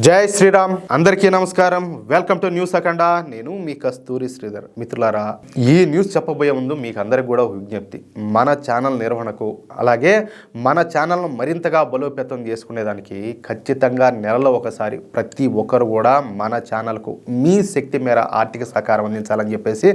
జై శ్రీరామ్. అందరికీ నమస్కారం. వెల్కమ్ టు న్యూస్ అఖండ. నేను మీ కస్తూరి శ్రీధర్. మిత్రులారా, ఈ న్యూస్ చెప్పబోయే ముందు మీకు అందరికి కూడా విజ్ఞప్తి, మన ఛానల్ నిర్వహణకు అలాగే మన ఛానల్ను మరింతగా బలోపేతం చేసుకునేదానికి ఖచ్చితంగా నెలలో ఒకసారి ప్రతి ఒక్కరు కూడా మన ఛానల్కు మీ శక్తి మేర ఆర్థిక సహకారం అందించాలని చెప్పేసి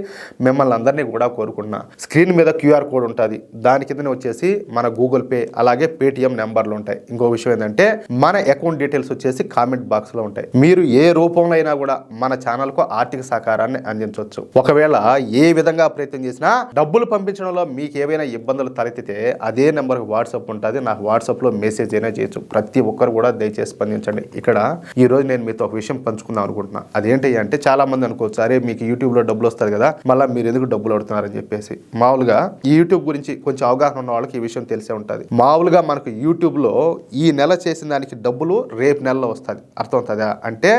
మిమ్మల్ని అందరినీ కూడా కోరుకుంటున్నా. స్క్రీన్ మీద క్యూఆర్ కోడ్ ఉంటుంది, దాని కిందనే వచ్చేసి మన గూగుల్ పే అలాగే పేటిఎం నెంబర్లు ఉంటాయి. ఇంకో విషయం ఏంటంటే మన అకౌంట్ డీటెయిల్స్ వచ్చేసి కామెంట్ బాక్స్ లో ఉంటాయి. మీరు ఏ రూపంలో అయినా కూడా మన ఛానల్ కు ఆర్థిక సహకారాన్ని అందించవచ్చు. ఒకవేళ ఏ విధంగా ప్రయత్నం చేసినా డబ్బులు పంపించడంలో మీకు ఏవైనా ఇబ్బందులు తలెత్తితే అదే నెంబర్ వాట్సాప్ ఉంటుంది, నాకు వాట్సాప్ లో మెసేజ్ అయినా చేయొచ్చు. ప్రతి ఒక్కరు కూడా దయచేసి స్పందించండి. ఇక్కడ ఈ రోజు నేను మీతో ఒక విషయం పంచుకుందాం అనుకుంటున్నా. అదేంటి అంటే చాలా మంది అనుకోవచ్చు, అరే మీకు యూట్యూబ్ లో డబ్బులు వస్తుంది కదా, మళ్ళీ మీరు ఎందుకు డబ్బులు అడుగుతున్నారని చెప్పేసి. మామూలుగా ఈ యూట్యూబ్ గురించి కొంచెం అవగాహన ఉన్న వాళ్ళకి ఈ విషయం తెలిసే ఉంటుంది. మామూలుగా మనకు యూట్యూబ్ లో ఈ నెల చేసిన దానికి డబ్బులు రేపు నెలలో వస్తుంది. అర్థమవుతుందా? అంటే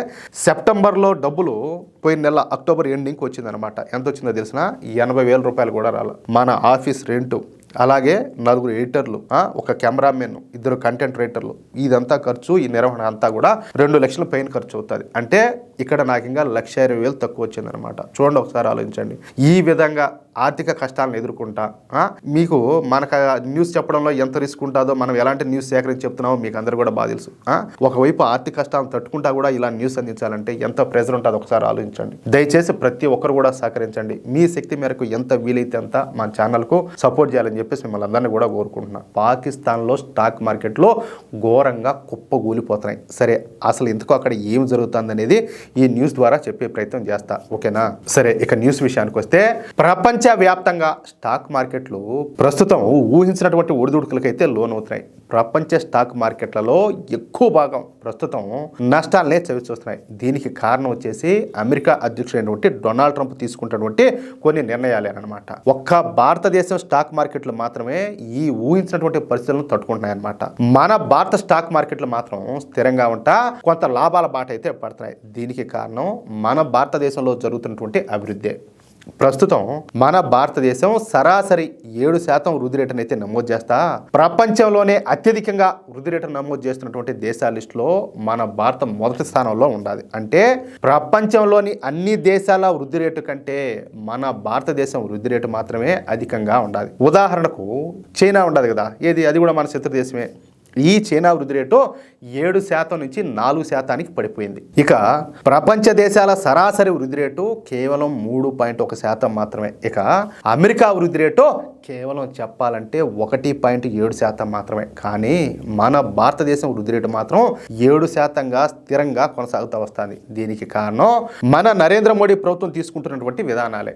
సెప్టెంబర్లో డబ్బులు పోయిన నెల అక్టోబర్ ఎండింగ్కి వచ్చిందనమాట. ఎంత వచ్చిందో తెలిసిన 80,000 రూపాయలు కూడా రాల. మన ఆఫీస్ రెంటు, అలాగే 4 ఎడిటర్లు, ఒక కెమెరామెన్, 2 కంటెంట్ రైటర్లు, ఇదంతా ఖర్చు, ఈ నిర్వహణ అంతా కూడా 2 లక్షల పైన ఖర్చు అవుతుంది. అంటే ఇక్కడ నాకు ఇంకా 1,20,000 తక్కువ వచ్చిందనమాట. చూడండి, ఒకసారి ఆలోచించండి. ఈ విధంగా ఆర్థిక కష్టాలను ఎదుర్కొంటా మీకు మనకు న్యూస్ చెప్పడంలో ఎంత రిస్క్ ఉంటుందో, మనం ఎలాంటి న్యూస్ సేకరించి చెప్తున్నామో మీకు అందరూ కూడా బాగా తెలుసు. ఒకవైపు ఆర్థిక కష్టాలను తట్టుకుంటా కూడా ఇలా న్యూస్ అందించాలంటే ఎంత ప్రెజర్ ఉంటుందో ఒకసారి ఆలోచించండి. దయచేసి ప్రతి ఒక్కరు కూడా సహకరించండి. మీ శక్తి మేరకు ఎంత వీలైతే అంత మన ఛానల్కు సపోర్ట్ చేయాలని చెప్పేసి మిమ్మల్ని అందరినీ కూడా కోరుకుంటున్నా. పాకిస్తాన్లో స్టాక్ మార్కెట్లో ఘోరంగా కుప్పగూలిపోతున్నాయి. సరే, అసలు ఎందుకు అక్కడ ఏం జరుగుతుంది అనేది ఈ న్యూస్ ద్వారా చెప్పే ప్రయత్నం చేస్తా, ఓకేనా? సరే, ఇక న్యూస్ విషయానికి వస్తే, ప్రపంచ వ్యాప్తంగా స్టాక్ మార్కెట్లు ప్రస్తుతం ఊహించినటువంటి ఒడిదుడుకులకైతే లోనవుతున్నాయి. ప్రపంచ స్టాక్ మార్కెట్లలో ఎక్కువ భాగం ప్రస్తుతం నష్టాలనే చవిచూస్తున్నాయి. దీనికి కారణం వచ్చేసి అమెరికా అధ్యక్షుడైనటువంటి డొనాల్డ్ ట్రంప్ తీసుకుంటున్నటువంటి కొన్ని నిర్ణయాలేనమాట. ఒక్క భారతదేశం స్టాక్ మార్కెట్లు మాత్రమే ఈ ఊహించినటువంటి పరిస్థితులను తట్టుకుంటున్నాయన్నమాట. మన భారత స్టాక్ మార్కెట్లు మాత్రం స్థిరంగా ఉంటా కొంత లాభాల బాట అయితే పడుతున్నాయి. దీనికి కారణం మన భారతదేశంలో జరుగుతున్నటువంటి అభివృద్ధి. ప్రస్తుతం మన భారతదేశం సరాసరి 7% వృద్ధి రేటును అయితే నమోదు చేస్తా ప్రపంచంలోనే అత్యధికంగా వృద్ధి రేటును నమోదు చేస్తున్నటువంటి దేశాల లిస్టులో మన భారతం మొదటి స్థానంలో ఉండాలి. అంటే ప్రపంచంలోని అన్ని దేశాల వృద్ధి రేటు కంటే మన భారతదేశం వృద్ధి రేటు మాత్రమే అధికంగా ఉండాలి. ఉదాహరణకు చైనా ఉండదు కదా, అది కూడా మన శత్రు దేశమే. ఈ చైనా వృద్ధి రేటు 7% నుంచి 4%కి పడిపోయింది. ఇక ప్రపంచ దేశాల సరాసరి వృద్ధి రేటు కేవలం 3.1% మాత్రమే. ఇక అమెరికా వృద్ధి రేటు కేవలం చెప్పాలంటే 1.7% మాత్రమే. కానీ మన భారతదేశం వృద్ధి రేటు మాత్రం 7%గా స్థిరంగా కొనసాగుతూ వస్తుంది. దీనికి కారణం మన నరేంద్ర మోడీ ప్రభుత్వం తీసుకుంటున్నటువంటి విధానాలే.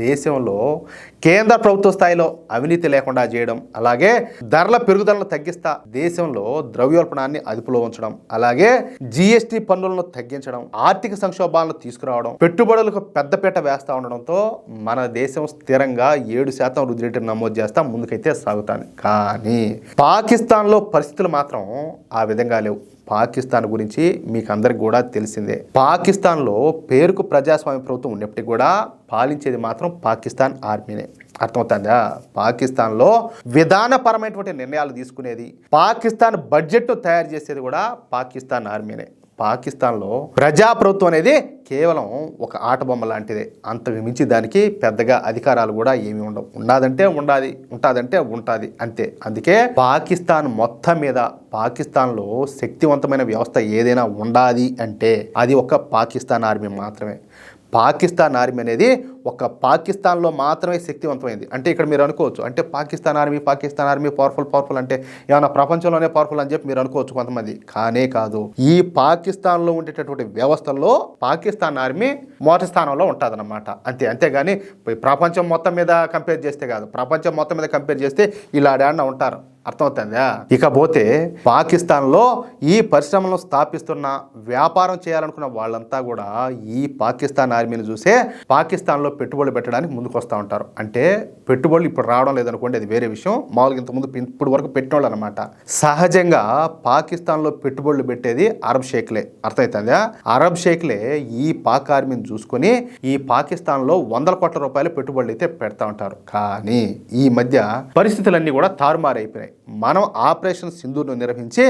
దేశంలో కేంద్ర ప్రభుత్వ స్థాయిలో అవినీతి లేకుండా చేయడం, అలాగే ధరల పెరుగుదలను తగ్గిస్తా దేశంలో ద్రవ్యోల్బణాన్ని అదుపులో ఉంచడం, అలాగే జీఎస్టీ పన్నులను తగ్గించడం, ఆర్థిక సంక్షోభాలను తీసుకురావడం, పెట్టుబడులకు పెద్దపీట వేస్తా ఉండడంతో మన దేశం స్థిరంగా 7% వృద్ధి రేటును నమోదు చేస్తా ముందుకైతే సాగుతాను. కానీ పాకిస్తాన్లో పరిస్థితులు మాత్రం ఆ విధంగా లేవు. పాకిస్తాన్ గురించి మీకు అందరికి కూడా తెలిసిందే. పాకిస్తాన్లో పేరుకు ప్రజాస్వామ్య ప్రభుత్వం ఉన్నప్పటికీ కూడా పాలించేది మాత్రం పాకిస్తాన్ ఆర్మీనే. అర్థమవుతుందా? పాకిస్తాన్లో విధానపరమైనటువంటి నిర్ణయాలు తీసుకునేది, పాకిస్తాన్ బడ్జెట్ను తయారు చేసేది కూడా పాకిస్తాన్ ఆర్మీనే. పాకిస్తాన్లో ప్రజాప్రభుత్వం అనేది కేవలం ఒక ఆట బొమ్మ లాంటిదే. అంతకు మించి దానికి పెద్దగా అధికారాలు కూడా ఏమి ఉండవు. ఉండాదంటే ఉండాది, ఉంటాదంటే ఉంటుంది, అంతే. అందుకే పాకిస్తాన్ మొత్తం మీద పాకిస్తాన్లో శక్తివంతమైన వ్యవస్థ ఏదైనా ఉండాలి అంటే అది ఒక పాకిస్తాన్ ఆర్మీ మాత్రమే. పాకిస్తాన్ ఆర్మీ అనేది ఒక పాకిస్తాన్లో మాత్రమే శక్తివంతమైంది. అంటే ఇక్కడ మీరు అనుకోవచ్చు, అంటే పాకిస్తాన్ ఆర్మీ పవర్ఫుల్ అంటే ఏమైనా ప్రపంచంలోనే పవర్ఫుల్ అని చెప్పి మీరు అనుకోవచ్చు కొంతమంది. కానే కాదు. ఈ పాకిస్తాన్లో ఉండేటటువంటి వ్యవస్థల్లో పాకిస్తాన్ ఆర్మీ మొదటి స్థానంలో ఉంటుందన్నమాట. అంతేగాని ప్రపంచం మొత్తం మీద కంపేర్ చేస్తే కాదు. ప్రపంచం మొత్తం మీద కంపేర్ చేస్తే ఇలా డాడిన ఉంటారు. అర్థమవుతుందా? ఇకపోతే పాకిస్తాన్లో ఈ పరిశ్రమలను స్థాపిస్తున్న, వ్యాపారం చేయాలనుకున్న వాళ్ళంతా కూడా ఈ పాకిస్తాన్ ఆర్మీని చూసే పాకిస్తాన్లో పెట్టుబడులు పెట్టడానికి ముందుకు వస్తూ ఉంటారు. అంటే పెట్టుబడులు ఇప్పుడు రావడం లేదనుకోండి, అది వేరే విషయం. మామూలుగా ఇంతకుముందు ఇప్పుడు వరకు పెట్టినోళ్ళు అనమాట. సహజంగా పాకిస్తాన్లో పెట్టుబడులు పెట్టేది అరబ్ షేక్లే. అర్థమవుతుందా? అరబ్ షేక్లే ఈ పాక్ ఆర్మీని చూసుకొని ఈ పాకిస్తాన్లో 100 కోట్ల రూపాయల పెట్టుబడులు అయితే పెడతా ఉంటారు. కానీ ఈ మధ్య పరిస్థితులన్నీ కూడా తారుమారైపోయినాయి. మనం ఆపరేషన్ సింధూర్ను నిర్వహించి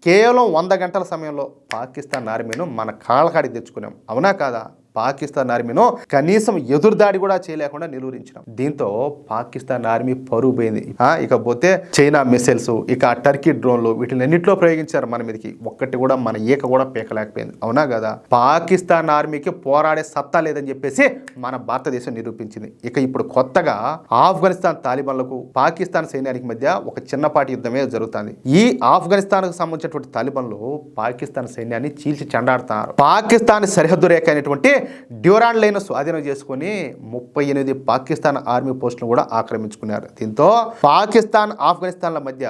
కేవలం 100 గంటల సమయంలో పాకిస్తాన్ ఆర్మీను మన కాళ్ళకాడికి తెచ్చుకున్నాం. అవునా కాదా? పాకిస్తాన్ ఆర్మీను కనీసం ఎదురుదాడి కూడా చేయలేకుండా నిలువరించినాం. దీంతో పాకిస్తాన్ ఆర్మీ పరువు పోయింది. ఇకపోతే చైనా మిసైల్స్, ఇక టర్కీ డ్రోన్లు, వీటినన్నింటిలో ప్రయోగించారు మన మీదకి. ఒక్కటి కూడా మన ఈక కూడా పీకలేకపోయింది. అవునా కదా? పాకిస్తాన్ ఆర్మీకి పోరాడే సత్తా లేదని చెప్పేసి మన భారతదేశం నిరూపించింది. ఇక ఇప్పుడు కొత్తగా ఆఫ్ఘనిస్తాన్ తాలిబాన్లకు పాకిస్తాన్ సైన్యానికి మధ్య ఒక చిన్నపాటి యుద్ధమే జరుగుతుంది. ఈ ఆఫ్ఘనిస్తాన్కు సంబంధించినటువంటి తాలిబాన్లు పాకిస్తాన్ సైన్యాన్ని చీల్చి చెండాడుతున్నారు. పాకిస్తాన్ సరిహద్దు రేఖ అయినటువంటి డ్యూరాన్ లైన్ స్వాధీనం చేసుకుని 38 పాకిస్తాన్ ఆర్మీ పోస్టులను కూడా ఆక్రమించుకున్నారు. దీంతో పాకిస్తాన్ ఆఫ్ఘనిస్తాన్ల మధ్య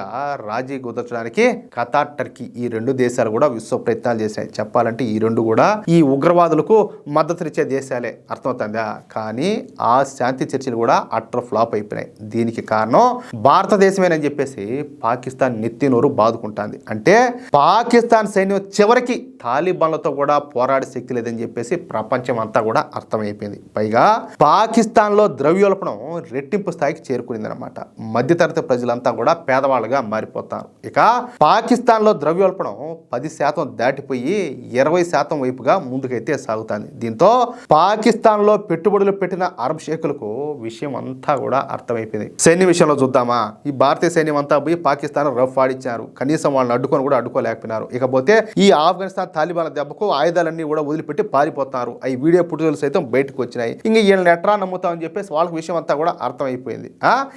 రాజీ కుదర్చడానికి ఖతార్, టర్కీ ఈ 2 దేశాలు కూడా విశ్వ ప్రయత్నాలు చేశాయి. చెప్పాలంటే ఈ 2 కూడా ఈ ఉగ్రవాదులకు మద్దతునిచ్చే దేశాలే, అర్థమవుతుందా? కానీ ఆ శాంతి చర్చలు కూడా అట్టర్ ఫ్లాప్ అయిపోయినాయి. దీనికి కారణం భారతదేశమేనని చెప్పేసి పాకిస్తాన్ నెత్తి నోరు బాదుకుంటుంది. అంటే పాకిస్తాన్ సైన్యం చివరికి తాలిబాన్లతో కూడా పోరాడే శక్తి లేదని చెప్పేసి ప్రపంచం అంతా కూడా అర్థమైపోయింది. పైగా పాకిస్తాన్లో ద్రవ్యోల్బణం రెట్టింపు స్థాయికి చేరుకునిందనమాట. మధ్యతరగతి ప్రజలంతా కూడా పేదవాళ్ళుగా మారిపోతారు. ఇక పాకిస్తాన్లో ద్రవ్యోల్బణం 10% దాటిపోయి 20% వైపుగా ముందుకైతే సాగుతుంది. దీంతో పాకిస్తాన్లో పెట్టుబడులు పెట్టిన అరబ్ షేకులకు విషయం అంతా కూడా అర్థమైపోయింది. సైన్య విషయంలో చూద్దామా? ఈ భారతీయ సైన్యం అంతా పోయి పాకిస్తాన్ రఫ్ ఆడిచ్చారు. కనీసం వాళ్ళని అడ్డుకోలేకపోయినారు. ఇకపోతే ఈ ఆఫ్ఘనిస్తాన్ తాలిబాన్ల దెబ్బకు ఆయుధాలన్నీ కూడా వదిలిపెట్టి పారిపోతున్నారు. ఈ వీడియో ఫుటేజీలు సైతం బయటకు వచ్చినాయి. ఇంక వీళ్ళని ఎట్లా నమ్ముతామని చెప్పేసి వాళ్ళకి విషయం అంతా కూడా అర్థమైపోయింది.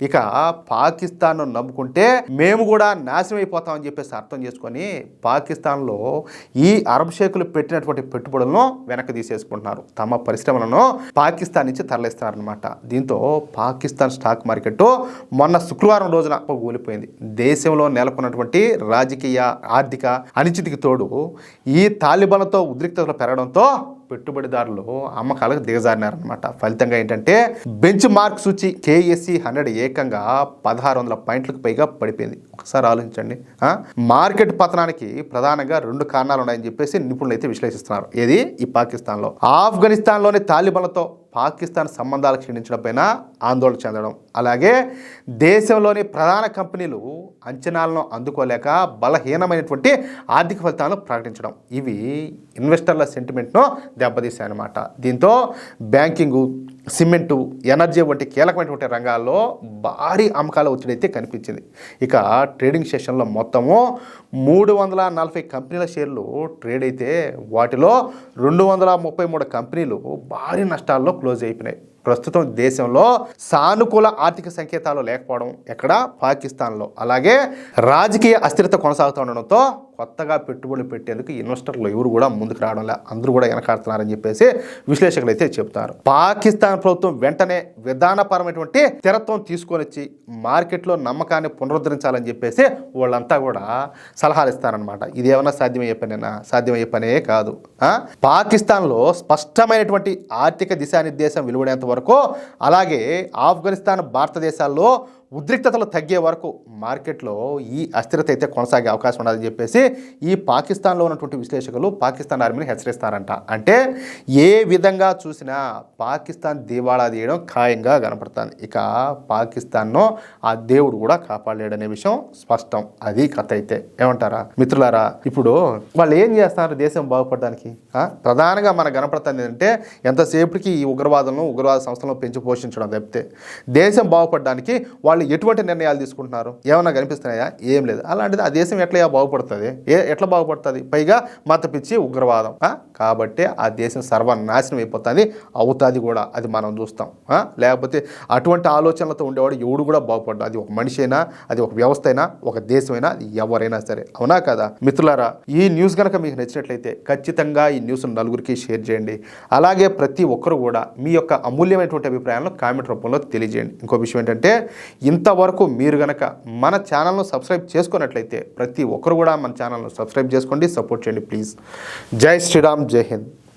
ఇక పాకిస్తాన్ నమ్ముకుంటే మేము కూడా నాశనం అయిపోతామని చెప్పేసి అర్థం చేసుకొని పాకిస్తాన్లో ఈ అరబ్ షేకులు పెట్టినటువంటి పెట్టుబడులను వెనక్కి తీసేసుకుంటున్నారు. తమ పరిశ్రమలను పాకిస్తాన్ నుంచి తరలిస్తున్నారనమాట. దీంతో పాకిస్తాన్ స్టాక్ మార్కెట్ మొన్న శుక్రవారం రోజున కూలిపోయింది. దేశంలో నెలకొన్నటువంటి రాజకీయ, ఆర్థిక అనిశ్చితికి తోడు ఈ తాలిబాన్లతో ఉద్రిక్తతలు పెరగడంతో పెట్టుబడిదారులు అమ్మకాలకు దిగజారినారనమాట. ఫలితంగా ఏంటంటే బెంచ్ మార్క్ సూచి KSE 100 ఏకంగా 1600 పాయింట్లకు పైగా పడిపోయింది. ఒకసారి ఆలోచించండి. మార్కెట్ పతనానికి ప్రధానంగా 2 కారణాలు ఉన్నాయని చెప్పేసి నిపుణులు అయితే విశ్లేషిస్తున్నారు. ఏది? ఈ పాకిస్తాన్లో ఆఫ్ఘనిస్తాన్లోని తాలిబాన్లతో పాకిస్తాన్ సంబంధాలు క్షీణించడంపైన ఆందోళన చెందడం, అలాగే దేశంలోని ప్రధాన కంపెనీలు అంచనాలను అందుకోలేక బలహీనమైనటువంటి ఆర్థిక ఫలితాలను ప్రకటించడం, ఇవి ఇన్వెస్టర్ల సెంటిమెంట్ను దెబ్బతీశాయన్నమాట. దీంతో బ్యాంకింగు, సిమెంటు, ఎనర్జీ వంటి కీలకమైనటువంటి రంగాల్లో భారీ అమ్మకాల ఒత్తిడి అయితే కనిపించింది. ఇక ట్రేడింగ్ సెషన్లో మొత్తము 340 కంపెనీల షేర్లు ట్రేడ్ అయితే వాటిలో 233 కంపెనీలు భారీ నష్టాల్లో క్లోజ్ అయిపోయినాయి. ప్రస్తుతం దేశంలో సానుకూల ఆర్థిక సంకేతాలు లేకపోవడం ఎక్కడ? పాకిస్తాన్లో. అలాగే రాజకీయ అస్థిరత కొనసాగుతూ ఉండడంతో కొత్తగా పెట్టుబడులు పెట్టేందుకు ఇన్వెస్టర్లు ఎవరు కూడా ముందుకు రావడంలే, అందరూ కూడా వెనకాడుతున్నారని చెప్పేసి విశ్లేషకులు అయితే చెప్తారు. పాకిస్తాన్ ప్రభుత్వం వెంటనే విధానపరమైనటువంటి స్థిరత్వం తీసుకొని వచ్చి మార్కెట్లో నమ్మకాన్ని పునరుద్ధరించాలని చెప్పేసి వాళ్ళంతా కూడా సలహాలు ఇస్తారనమాట. ఇదేమన్నా సాధ్యమయ్యే పనేనా? సాధ్యమయ్యే పనే కాదు. పాకిస్తాన్లో స్పష్టమైనటువంటి ఆర్థిక దిశానిర్దేశం వెలువడేంత వరకు, అలాగే ఆఫ్ఘనిస్తాన్, భారతదేశాల్లో ఉద్రిక్తతలు తగ్గే వరకు మార్కెట్లో ఈ అస్థిరత అయితే కొనసాగే అవకాశం ఉండదని చెప్పేసి ఈ పాకిస్తాన్లో ఉన్నటువంటి విశ్లేషకులు పాకిస్తాన్ ఆర్మీని హెచ్చరిస్తారంట. అంటే ఏ విధంగా చూసినా పాకిస్తాన్ దివాళా తీయడం ఖాయంగా కనపడుతుంది. ఇక పాకిస్తాన్ను ఆ దేవుడు కూడా కాపాడలేడనే విషయం స్పష్టం. అది కథ అయితే. ఏమంటారా మిత్రులారా? ఇప్పుడు వాళ్ళు ఏం చేస్తున్నారు దేశం బాగుపడడానికి? ప్రధానంగా మనకు కనపడుతుంది ఏంటంటే ఎంతసేపటికి ఈ ఉగ్రవాద సంస్థలను పెంచి పోషించడం తప్పితే దేశం బాగుపడడానికి వాళ్ళు ఎటువంటి నిర్ణయాలు తీసుకుంటున్నారు? ఏమన్నా కనిపిస్తున్నాయా? ఏం లేదు. అలాంటిది ఆ దేశం ఎట్లా బాగుపడుతుంది? ఎట్లా బాగుపడుతుంది? పైగా మత పిచ్చి, ఉగ్రవాదం. కాబట్టి ఆ దేశం సర్వనాశనం అయిపోతుంది, అవుతుంది కూడా. అది మనం చూస్తాం. లేకపోతే అటువంటి ఆలోచనలతో ఉండేవాడు ఎవడు కూడా బాగుపడ్డా. అది ఒక మనిషి అయినా, అది ఒక వ్యవస్థ అయినా, ఒక దేశమైనా, ఎవరైనా సరే. అవునా కదా మిత్రులారా? ఈ న్యూస్ కనుక మీకు నచ్చినట్లయితే ఖచ్చితంగా ఈ న్యూస్ నలుగురికి షేర్ చేయండి. అలాగే ప్రతి ఒక్కరు కూడా మీ యొక్క అమూల్యమైనటువంటి అభిప్రాయాలను కామెంట్ రూపంలో తెలియజేయండి. ఇంకో విషయం ఏంటంటే, ఇంతవరకు మీరు గనక మన ఛానల్ను సబ్స్క్రైబ్ చేసుకున్నట్లయితే ప్రతి ఒక్కరు కూడా మన ఛానల్ను సబ్స్క్రైబ్ చేసుకోండి, సపోర్ట్ చేయండి ప్లీజ్. జై శ్రీరామ్, జై హింద్.